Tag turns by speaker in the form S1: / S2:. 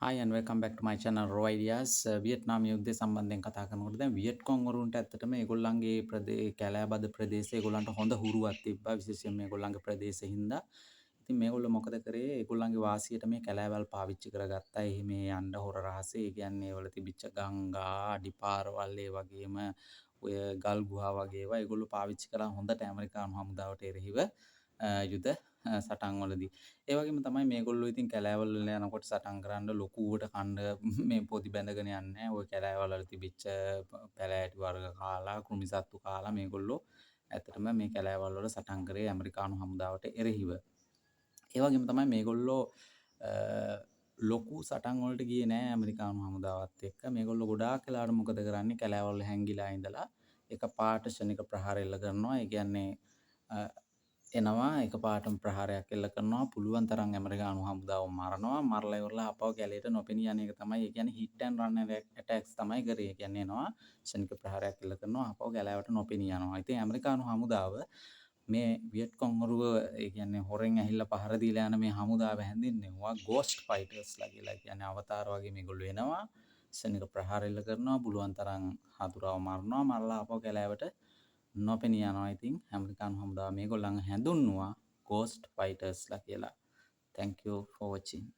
S1: Hi and welcome back to my channel Raw Ideas. Vietnam යුද්ධය සම්බන්ධයෙන් කතා කරනකොට දැන් වියට්කොං වරුන්ට ඇත්තටම ඒගොල්ලන්ගේ කැලෑබද ප්‍රදේශය ඒගොල්ලන්ට හොඳ හුරුවක් තිබ්බා විශේෂයෙන් මේගොල්ලන්ගේ ප්‍රදේශෙ හින්දා. ඉතින් මේගොල්ලෝ මොකද කරේ ඒගොල්ලන්ගේ වාසියට මේ කැලෑවල් පාවිච්චි කරගත්තා. එහි මේ යන්න හොර රහසේ ඒ කියන්නේ ඒවල තිබිච්ච ගංගා, අඩිපාරවල් ඒ වගේම ඔය ගල් ගුහා වගේ ඒවා ඒගොල්ලෝ පාවිච්චි කළා හොඳට ඇමරිකානු හමුදාවට එරෙහිව යුද සටන් වලදී. ඒ වගේම තමයි මේගොල්ලෝ ඉතින් කැලෑවල් වල යනකොට සටන් කරන්න ලොකුවට කණ්ඩ මේ පොඩි බැඳගෙන යන්නේ නැහැ. ওই කැලෑවල් වල තිබිච්ච පැලෑටි වර්ග කාලා, කෘමිසත්තු කාලා මේගොල්ලෝ ඇත්තටම මේ කැලෑවල් වල සටන් කරේ ඇමරිකානු හමුදාවට එරෙහිව. ඒ වගේම තමයි මේගොල්ලෝ ලොකු සටන් වලට ගියේ නෑ ඇමරිකානු හමුදාවත් එක්ක. මේගොල්ලෝ ගොඩාක් වෙලාවට මොකද කරන්නේ කැලෑවල් හැංගිලා ඉඳලා එකපාරට ශනික ප්‍රහාර එල්ල කරනවා. ඒ කියන්නේ එනවා එකපාරටම ප්‍රහාරයක් එල්ල කරනවා. පුළුවන් තරම් ඇමරිකානු හමුදාව මරනවා. මරලා ඉවරලා ආපහු කැලේට නොපෙනී යන එක තමයි ඒ කියන්නේ හිට් ඇන්ඩ් රන් ඇටැක්ස් තමයි කරේ. ඒ කියන්නේ එනවා ශනික ප්‍රහාරයක් එල්ල කරනවා ආපහු කැලෑවට නොපෙනී යනවා. ඉතින් ඇමරිකානු හමුදාව මේ වියට්කොං වරුව ඒ කියන්නේ හොරෙන් ඇහිල්ලා පහර දීලා යන මේ හමුදාව හැඳින්වෙනවා ගෝස්ට් ෆයිටර්ස්ලා කියලා. ඒ කියන්නේ අවතාර වගේ මේගොල්ලෝ එනවා ශනික ප්‍රහාර එල්ල කරනවා. පුළුවන් තරම් හතුරව මරනවා. මරලා ආපහු කැලෑවට නොපෙනී යනවා. ඉතින් ඇමරිකානු හමුදාව මේගොල්ලන් හැඳුන්වුවා ගෝස්ට් ෆයිටර්ස්ලා කියලා. Thank you for watching.